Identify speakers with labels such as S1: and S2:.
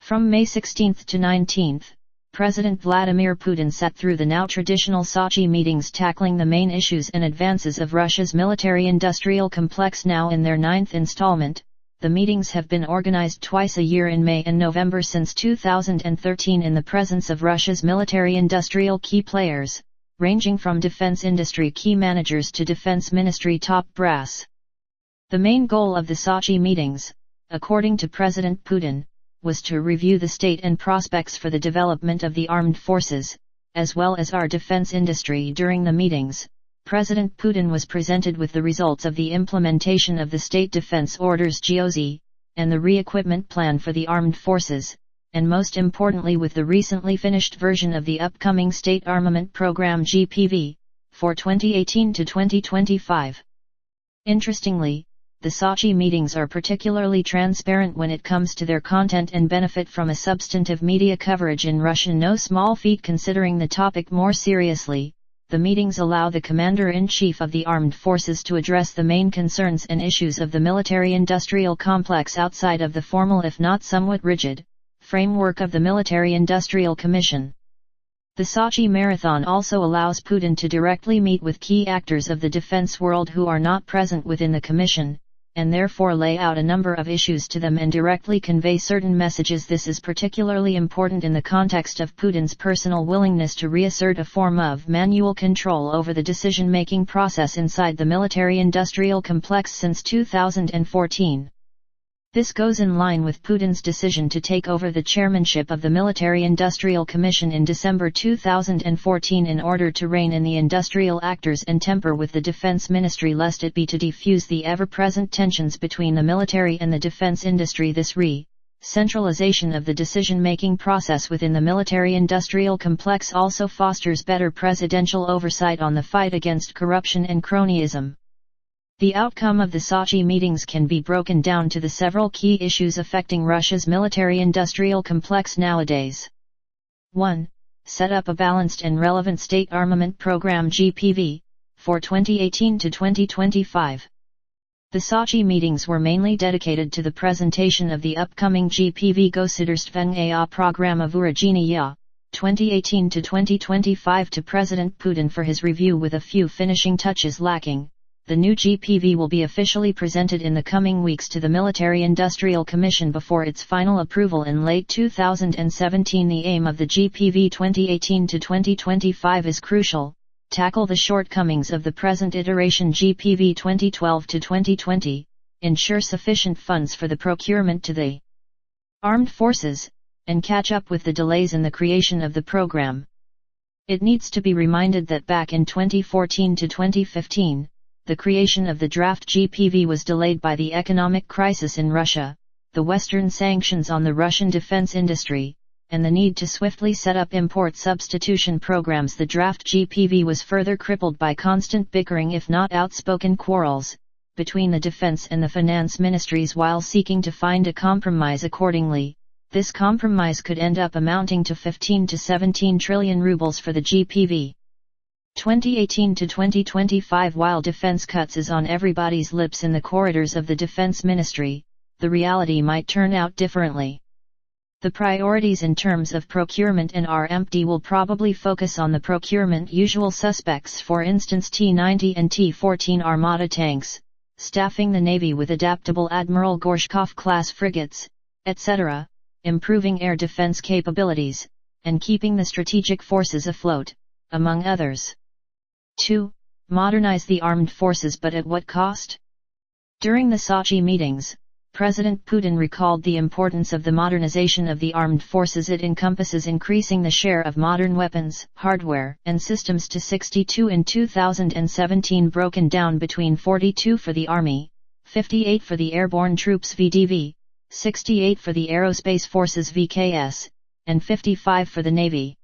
S1: From May 16 to 19, President Vladimir Putin sat through the now traditional Sochi meetings tackling the main issues and advances of Russia's military-industrial complex. Now in their 9th installment, the meetings have been organized twice a year in May and November since 2013 in the presence of Russia's military-industrial key players, ranging from defense industry key managers to defense ministry top brass. The main goal of the Sochi meetings, according to President Putin, was to review the state and prospects for the development of the armed forces, as well as our defense industry. During the meetings, President Putin was presented with the results of the implementation of the State Defense Orders (GOZ) and the re-equipment plan for the armed forces, and most importantly with the recently finished version of the upcoming State Armament Program (GPV) for 2018 to 2025. Interestingly, the Sochi meetings are particularly transparent when it comes to their content and benefit from a substantive media coverage in Russia. No small feat considering the topic more seriously. The meetings allow the Commander-in-Chief of the Armed Forces to address the main concerns and issues of the military-industrial complex outside of the formal, if not somewhat rigid, framework of the Military-Industrial Commission. The Sochi Marathon also allows Putin to directly meet with key actors of the defense world who are not present within the Commission, and therefore lay out a number of issues to them and directly convey certain messages. This is particularly important in the context of Putin's personal willingness to reassert a form of manual control over the decision-making process inside the military-industrial complex since 2014. This goes in line with Putin's decision to take over the chairmanship of the Military-Industrial Commission in December 2014 in order to rein in the industrial actors and temper with the defense ministry lest it be to defuse the ever-present tensions between the military and the defense industry. This centralization of the decision-making process within the military-industrial complex also fosters better presidential oversight on the fight against corruption and cronyism. The outcome of the Sochi meetings can be broken down to the several key issues affecting Russia's military-industrial complex nowadays. 1. Set up a balanced and relevant state armament program (GPV) for 2018 to 2025. The Sochi meetings were mainly dedicated to the presentation of the upcoming GPV Gosudurstvenaya Programa Voorojenia 2018 to 2025 to President Putin for his review, with a few finishing touches lacking. The new GPV will be officially presented in the coming weeks to the Military-Industrial Commission before its final approval in late 2017. The aim of the GPV 2018 to 2025 is crucial: tackle the shortcomings of the present iteration GPV 2012 to 2020, ensure sufficient funds for the procurement to the armed forces, and catch up with the delays in the creation of the program. It needs to be reminded that back in 2014 to 2015, the creation of the draft GPV was delayed by the economic crisis in Russia, the Western sanctions on the Russian defense industry, and the need to swiftly set up import substitution programs. The draft GPV was further crippled by constant bickering, if not outspoken quarrels, between the defense and the finance ministries while seeking to find a compromise accordingly. This compromise could end up amounting to 15 to 17 trillion rubles for the GPV 2018 to 2025. While defense cuts is on everybody's lips in the corridors of the defense ministry, the reality might turn out differently. The priorities in terms of procurement and RMD will probably focus on the procurement usual suspects, for instance T-90 and T-14 Armada tanks, staffing the Navy with adaptable Admiral Gorshkov-class frigates, etc., improving air defense capabilities, and keeping the strategic forces afloat, among others. 2. Modernize the armed forces, but at what cost? During the Sochi meetings, President Putin recalled the importance of the modernization of the armed forces. It encompasses increasing the share of modern weapons, hardware, and systems to 62 in 2017, broken down between 42 for the Army, 58 for the Airborne Troops (VDV), 68 for the Aerospace Forces (VKS), and 55 for the Navy.